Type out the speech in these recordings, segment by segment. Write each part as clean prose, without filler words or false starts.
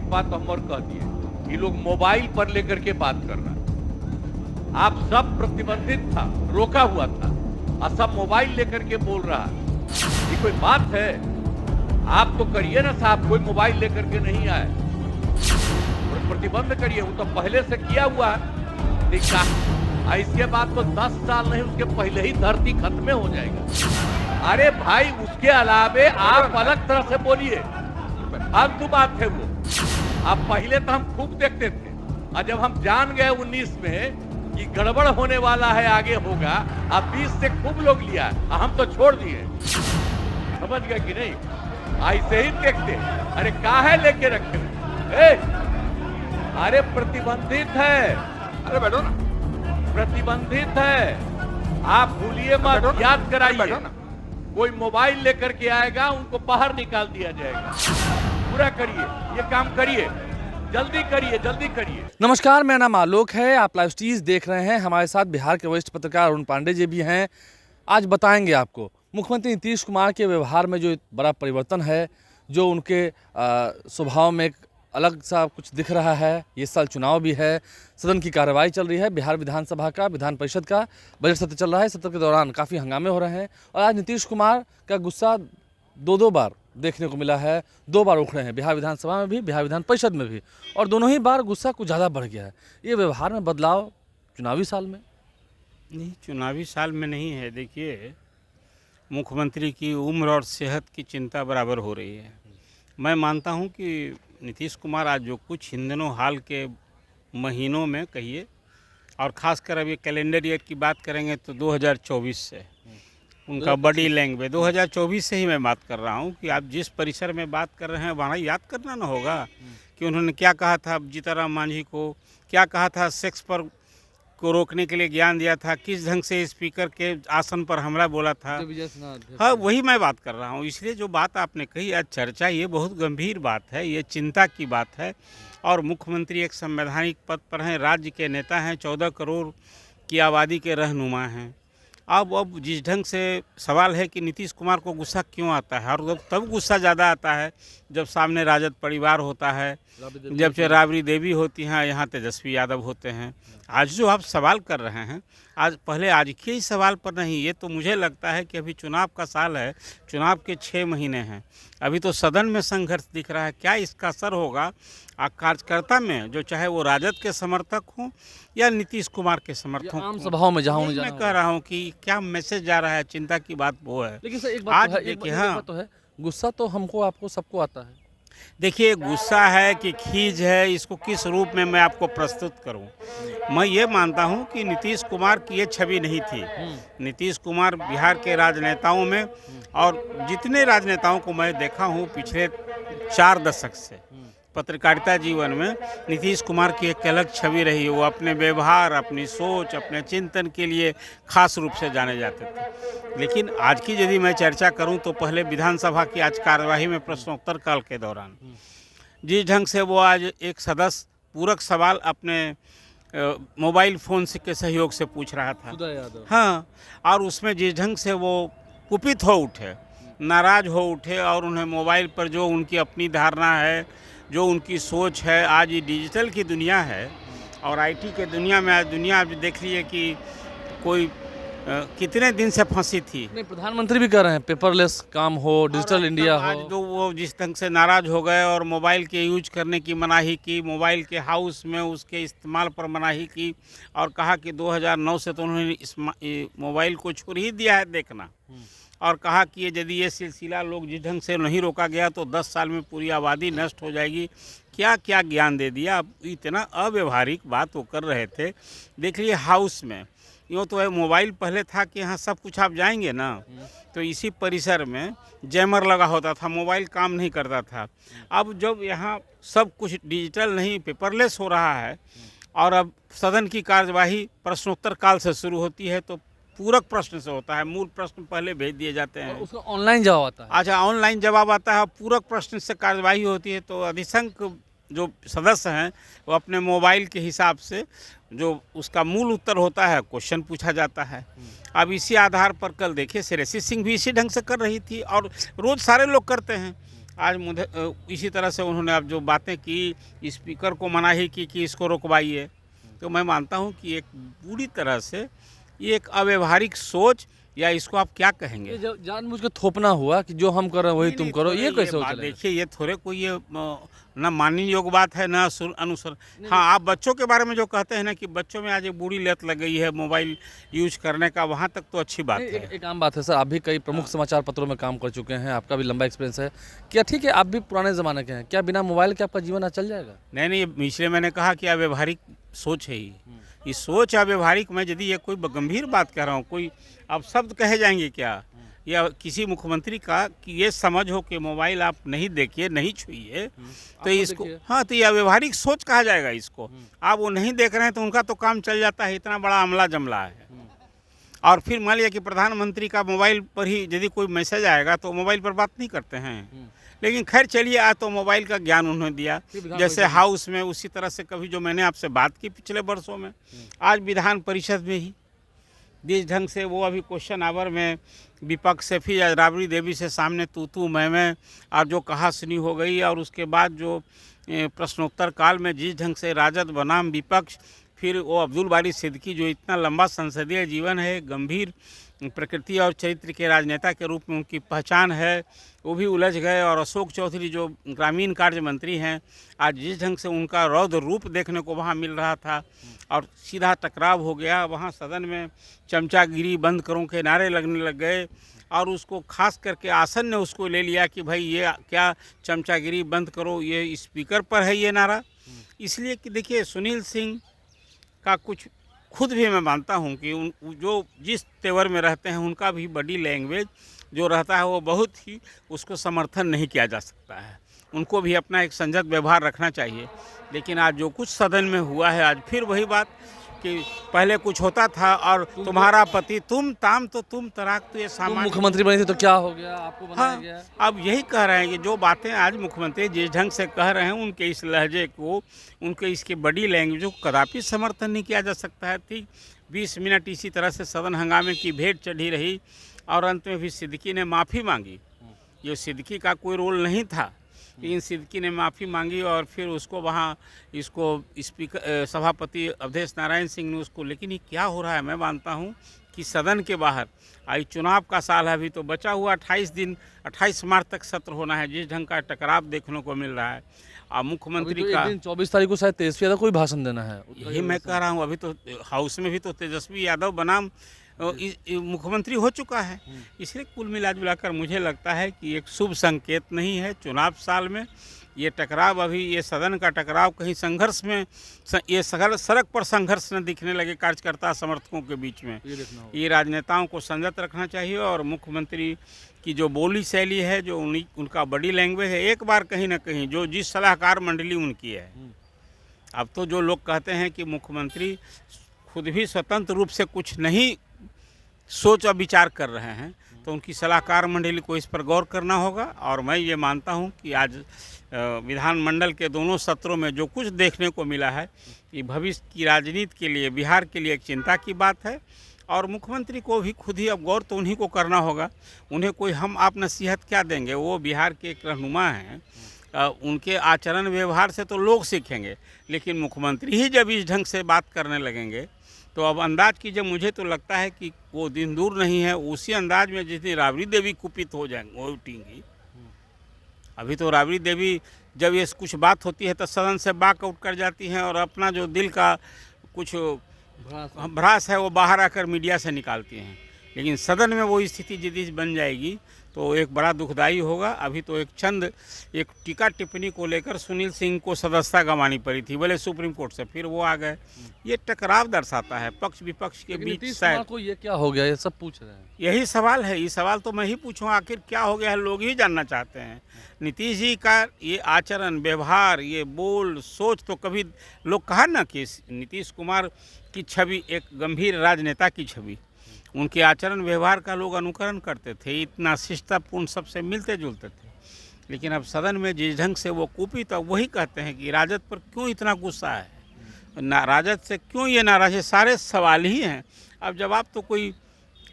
एक बात हम और कह दिए, ये लोग मोबाइल पर लेकर के बात कर रहा है। आप सब प्रतिबंधित था, रोका हुआ था, और सब मोबाइल लेकर के बोल रहा है। ये कोई बात है? आप तो करिए ना साहब, कोई मोबाइल लेकर के नहीं आए और प्रतिबंध करिए। वो तो पहले से किया हुआ है। इसके बाद तो 10 साल नहीं, उसके पहले ही धरती खत्म हो जाएगा। अरे भाई, उसके अलावे आप अलग तरह से बोलिए, फालतू बात है वो। अब पहले तो हम खूब देखते थे, और जब हम जान गए 19 में कि गड़बड़ होने वाला है, आगे होगा, अब 20 से खूब लोग लिया, हम तो छोड़ दिए। समझ गए कि नहीं? ऐसे ही देखते, अरे काहे लेके रखे? अरे प्रतिबंधित है, अरे बैठो ना, प्रतिबंधित है। आप भूलिए मत, याद कराइए। कोई मोबाइल लेकर के आएगा, उनको बाहर निकाल दिया जाएगा। पूरा करिए, ये काम करिए, जल्दी करिए, जल्दी करिए। नमस्कार, मेरा नाम आलोक है। आप लाइव स्टीज देख रहे हैं। हमारे साथ बिहार के वरिष्ठ पत्रकार अरुण पांडे जी भी हैं। आज बताएंगे आपको मुख्यमंत्री नीतीश कुमार के व्यवहार में जो बड़ा परिवर्तन है, जो उनके स्वभाव में एक अलग सा कुछ दिख रहा है। ये साल चुनाव भी है, सदन की कार्रवाई चल रही है, बिहार विधानसभा का, विधान परिषद का बजट सत्र चल रहा है। सत्र के दौरान काफ़ी हंगामे हो रहे हैं और आज नीतीश कुमार का गुस्सा दो बार देखने को मिला है। 2 बार उखड़े हैं, बिहार विधानसभा में भी, बिहार विधान परिषद में भी, और दोनों ही बार गुस्सा कुछ ज़्यादा बढ़ गया है। ये व्यवहार में बदलाव चुनावी साल में? नहीं, चुनावी साल में नहीं है। देखिए, मुख्यमंत्री की उम्र और सेहत की चिंता बराबर हो रही है। मैं मानता हूं कि नीतीश कुमार आज जो कुछ इन दिनों हाल के महीनों में कहिए, और ख़ासकर अभी कैलेंडर ईयर की बात करेंगे तो 2024 से उनका बॉडी लैंग्वेज 2024 से ही मैं बात कर रहा हूं कि आप जिस परिसर में बात कर रहे हैं वहाँ याद करना ना होगा कि उन्होंने क्या कहा था जीतनराम मांझी को, क्या कहा था सेक्स पर को रोकने के लिए ज्ञान दिया था, किस ढंग से स्पीकर के आसन पर हमला बोला था। हाँ, वही मैं बात कर रहा हूँ। इसलिए जो बात आपने कही आज चर्चा, ये बहुत गंभीर बात है, ये चिंता की बात है। और मुख्यमंत्री एक संवैधानिक पद पर हैं, राज्य के नेता हैं, 14 करोड़ की आबादी के रहनुमा हैं। अब जिस ढंग से सवाल है कि नीतीश कुमार को गुस्सा क्यों आता है, और तब गुस्सा ज़्यादा आता है जब सामने राजद परिवार होता है, जब से राबड़ी देवी होती हैं, यहाँ तेजस्वी यादव होते हैं। आज जो आप सवाल कर रहे हैं, आज के ही सवाल पर नहीं, ये तो मुझे लगता है कि अभी चुनाव का साल है, चुनाव के 6 महीने हैं, अभी तो सदन में संघर्ष दिख रहा है। क्या इसका असर होगा कार्यकर्ता में, जो चाहे वो राजद के समर्थक हों या नीतीश कुमार के समर्थक हों, आम सभाओं में जहाँ मैं कह रहा हूँ कि क्या मैसेज जा रहा है, चिंता की बात वो है। लेकिन सर एक बात तो है, देखिए, एक बात तो है, गुस्सा तो हमको, आपको, सबको आता है। देखिए, गुस्सा है कि खीज है, इसको किस रूप में मैं आपको प्रस्तुत करूं। मैं ये मानता हूं कि नीतीश कुमार की ये छवि नहीं थी। नीतीश कुमार बिहार के राजनेताओं में, और जितने राजनेताओं को मैं देखा हूं पिछले 4 दशक से पत्रकारिता जीवन में, नीतीश कुमार की एक अलग छवि रही है। वो अपने व्यवहार, अपनी सोच, अपने चिंतन के लिए खास रूप से जाने जाते थे। लेकिन आज की यदि मैं चर्चा करूं तो पहले विधानसभा की आज कार्यवाही में प्रश्नोत्तर काल के दौरान जिस ढंग से वो आज एक सदस्य पूरक सवाल अपने मोबाइल फ़ोन से के सहयोग से पूछ रहा था, हाँ, और उसमें जिस ढंग से वो कुपित हो उठे, नाराज़ हो उठे, और उन्हें मोबाइल पर जो उनकी अपनी धारणा है, जो उनकी सोच है, आज ये डिजिटल की दुनिया है और आईटी के दुनिया में आज दुनिया आप देख लीजिए कि कोई कितने दिन से फंसी थी। नहीं, प्रधानमंत्री भी कह रहे हैं पेपरलेस काम हो, डिजिटल इंडिया हो। आज तो वो जिस ढंग से नाराज़ हो गए और मोबाइल के यूज करने की मनाही की, मोबाइल के हाउस में उसके इस्तेमाल पर मनाही की, और कहा कि 2009 से तो उन्होंने इस मोबाइल को छोड़ ही दिया है देखना, और कहा कि यदि ये सिलसिला लोग जिस ढंग से नहीं रोका गया तो 10 साल में पूरी आबादी नष्ट हो जाएगी। क्या क्या ज्ञान दे दिया। अब इतना अव्यवहारिक बात वो कर रहे थे। देख लिए हाउस में, यूँ तो मोबाइल पहले था कि यहाँ सब कुछ आप जाएंगे ना, तो इसी परिसर में जैमर लगा होता था, मोबाइल काम नहीं करता था। अब जब यहाँ सब कुछ डिजिटल नहीं पेपरलेस हो रहा है, और अब सदन की कार्यवाही प्रश्नोत्तर काल से शुरू होती है, तो पूरक प्रश्न से होता है, मूल प्रश्न पहले भेज दिए जाते हैं, उसका ऑनलाइन जवाब आता है। अच्छा, ऑनलाइन जवाब आता है, पूरक प्रश्न से कार्यवाही होती है। तो अधिसंख्य जो सदस्य हैं वो अपने मोबाइल के हिसाब से जो उसका मूल उत्तर होता है, क्वेश्चन पूछा जाता है। अब इसी आधार पर कल देखिए श्रेयसी सिंह भी इसी ढंग से कर रही थी, और रोज़ सारे लोग करते हैं। आज मुझे इसी तरह से उन्होंने अब जो बातें की, स्पीकर को मनाही की कि इसको रुकवाइए, तो मैं मानता हूँ कि एक पूरी तरह से ये एक अव्यवहारिक सोच, या इसको आप क्या कहेंगे? ये जानबूझ के थोपना हुआ कि जो हम कर रहे हैं वही तुम करो, ये कैसे हो बात चलेगा? देखिए, ये थोड़े कोई ये ना मानने योग्य बात है, ना अनुसर। हाँ, आप बच्चों के बारे में जो कहते हैं ना कि बच्चों में आज एक बुरी लत लग गई है मोबाइल यूज करने का, वहाँ तक तो अच्छी बात नहीं, है। एक आम बात है सर, आप भी कई प्रमुख समाचार पत्रों में काम कर चुके हैं, आपका भी लंबा एक्सपीरियंस है। क्या ठीक है, आप भी पुराने ज़माने के हैं, क्या बिना मोबाइल के आपका जीवन आज चल जाएगा? नहीं नहीं, इसलिए मैंने कहा कि अव्यवहारिक सोच है ये सोच अव्यवहारिक। मैं यदि ये कोई गंभीर बात कह रहा हूँ, कोई अब शब्द कहे जाएंगे क्या, या किसी मुख्यमंत्री का कि ये समझ हो कि मोबाइल आप नहीं देखिए, नहीं छुइए, तो इसको हाँ, तो ये व्यवहारिक सोच कहा जाएगा इसको। आप वो नहीं देख रहे हैं तो उनका तो काम चल जाता है, इतना बड़ा अमला जमला है। और फिर मान लिया कि प्रधानमंत्री का मोबाइल पर ही यदि कोई मैसेज आएगा तो मोबाइल पर बात नहीं करते हैं, लेकिन खैर चलिए, आज तो मोबाइल का ज्ञान उन्होंने दिया, जैसे हाउस में, उसी तरह से कभी जो मैंने आपसे बात की पिछले वर्षों में, आज विधान परिषद में ही जिस ढंग से वो अभी क्वेश्चन आवर में विपक्ष से फिर राबड़ी देवी से सामने तू मैं और जो कहा सुनी हो गई, और उसके बाद जो प्रश्नोत्तर काल में जिस ढंग से राजद बनाम विपक्ष, फिर वो अब्दुल बारी सिद्दीकी जो इतना लंबा संसदीय जीवन है, गंभीर प्रकृति और चरित्र के राजनेता के रूप में उनकी पहचान है, वो भी उलझ गए। और अशोक चौधरी जो ग्रामीण कार्य मंत्री हैं, आज जिस ढंग से उनका रौद्र रूप देखने को वहाँ मिल रहा था और सीधा टकराव हो गया, वहाँ सदन में चमचागिरी बंद करो के नारे लगने लग गए, और उसको खास करके आसन ने उसको ले लिया कि भाई ये क्या चमचागिरी बंद करो, ये स्पीकर पर है ये नारा। इसलिए कि देखिए, सुनील सिंह का कुछ खुद भी मैं मानता हूं कि उन जो जिस तेवर में रहते हैं, उनका भी बॉडी लैंग्वेज जो रहता है वो बहुत ही, उसको समर्थन नहीं किया जा सकता है। उनको भी अपना एक संयत व्यवहार रखना चाहिए। लेकिन आज जो कुछ सदन में हुआ है, आज फिर वही बात कि पहले कुछ होता था और तुम्हारा पति तुम ताम तो तुम तराक, तो ये तुम सामान्य। मुख्यमंत्री बने थे तो क्या हो गया, आपको बनाया हाँ, गया? अब यही कह रहे हैं कि जो बातें आज मुख्यमंत्री जिस ढंग से कह रहे हैं, उनके इस लहजे को, उनके इसके बॉडी लैंग्वेज को कदापि समर्थन नहीं किया जा सकता है। ठीक 20 मिनट इसी तरह से सदन हंगामे की भेंट चढ़ी रही, और अंत में भी सिद्दीकी ने माफ़ी मांगी। ये सिद्दीकी का कोई रोल नहीं था, लेकिन सिद्दीकी ने माफ़ी मांगी, और फिर उसको वहाँ इसको स्पीकर सभापति अवधेश नारायण सिंह ने उसको, लेकिन ये क्या हो रहा है, मैं मानता हूँ कि सदन के बाहर आई चुनाव का साल है, अभी तो बचा हुआ 28 दिन, 28 मार्च तक सत्र होना है, जिस ढंग का टकराव देखने को मिल रहा है। और मुख्यमंत्री अभी तो का एक दिन 24 तारीख को शायद तेजस्वी यादव को भी भाषण देना है। यही मैं कह रहा हूँ, अभी तो हाउस में भी तो तेजस्वी यादव बनाम मुख्यमंत्री हो चुका है। इसलिए कुल मिला जुलाकर मुझे लगता है कि एक शुभ संकेत नहीं है चुनाव साल में ये टकराव। अभी ये सदन का टकराव कहीं संघर्ष में, ये सड़क पर संघर्ष न दिखने लगे कार्यकर्ता समर्थकों के बीच में। ये राजनेताओं को संयत रखना चाहिए, और मुख्यमंत्री की जो बोली शैली है, जो उनका बॉडी लैंग्वेज है, एक बार कहीं ना कहीं जो जिस सलाहकार मंडली उनकी है, अब तो जो लोग कहते हैं कि मुख्यमंत्री खुद भी स्वतंत्र रूप से कुछ नहीं सोच और विचार कर रहे हैं, तो उनकी सलाहकार मंडली को इस पर गौर करना होगा। और मैं ये मानता हूं कि आज विधानमंडल के दोनों सत्रों में जो कुछ देखने को मिला है, ये भविष्य की राजनीति के लिए, बिहार के लिए एक चिंता की बात है। और मुख्यमंत्री को भी खुद ही अब गौर तो उन्हीं को करना होगा। उन्हें कोई हम आप नसीहत क्या देंगे, वो बिहार के एक रहनुमा हैं, उनके आचरण व्यवहार से तो लोग सीखेंगे, लेकिन मुख्यमंत्री ही जब इस ढंग से बात करने लगेंगे तो अब अंदाज कीजिए, मुझे तो लगता है कि वो दिन दूर नहीं है, उसी अंदाज में जितनी राबड़ी देवी कुपित हो जाएंगी, वो उठेंगी। अभी तो राबड़ी देवी जब ये कुछ बात होती है तो सदन से बाक आउट कर जाती हैं, और अपना जो दिल का कुछ भ्रास है वो बाहर आकर मीडिया से निकालती हैं। लेकिन सदन में वो स्थिति यदि बन जाएगी तो एक बड़ा दुखदाई होगा। अभी तो एक टीका टिप्पणी को लेकर सुनील सिंह को सदस्यता गंवानी पड़ी थी, बोले सुप्रीम कोर्ट से, फिर वो आ गए। ये टकराव दर्शाता है पक्ष विपक्ष के बीच। शायद को ये क्या हो गया, ये सब पूछ रहे हैं। यही सवाल है, ये सवाल तो मैं ही पूछूँ, आखिर क्या हो गया है, लोग ही जानना चाहते हैं। नीतीश जी का ये आचरण व्यवहार, ये बोल सोच, तो कभी लोग कहा ना कि नीतीश कुमार की छवि एक गंभीर राजनेता की छवि, उनके आचरण व्यवहार का लोग अनुकरण करते थे, इतना शिष्टतापूर्ण सबसे मिलते जुलते थे। लेकिन अब सदन में जिस ढंग से वो कुपित, तो वही कहते हैं कि राजद पर क्यों इतना गुस्सा है, ना राजद से क्यों ये नाराज है, सारे सवाल ही हैं। अब जवाब तो कोई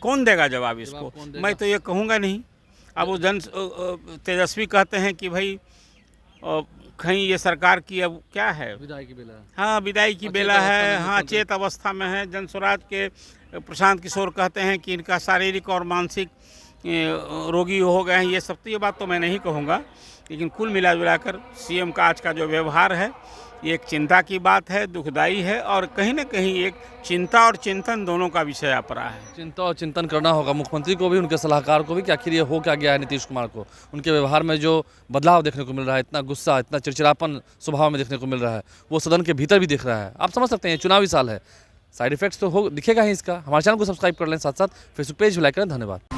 कौन देगा जवाब इसको, मैं तो ये कहूँगा नहीं। अब वो तेजस्वी कहते हैं कि भाई कहीं ये सरकार की अब क्या है, विदाई की बेला है। हाँ विदाई की अचेत बेला अवस्था है, में हाँ मुख्यमंत्री। चेत अवस्था में है। जन स्वराज के प्रशांत किशोर कहते हैं कि इनका शारीरिक और मानसिक रोगी हो गए हैं। ये सब तो ये बात तो मैं नहीं कहूँगा, लेकिन कुल मिला जुलाकर सीएम का आज का जो व्यवहार है ये एक चिंता की बात है, दुखदाई है, और कहीं ना कहीं एक चिंता और चिंतन दोनों का विषय आप रहा है। चिंता और चिंतन करना होगा मुख्यमंत्री को भी, उनके सलाहकार को भी, कि आखिर ये हो क्या गया है नीतीश कुमार को। उनके व्यवहार में जो बदलाव देखने को मिल रहा है, इतना गुस्सा, इतना चिड़चिड़ापन स्वभाव में देखने को मिल रहा है, वो सदन के भीतर भी दिख रहा है। आप समझ सकते हैं, चुनावी साल है, साइड इफेक्ट्स तो हो दिखेगा ही इसका। हमारे चैनल को सब्सक्राइब कर लें, साथ साथ फेसबुक पेज भी लाइक करें। धन्यवाद।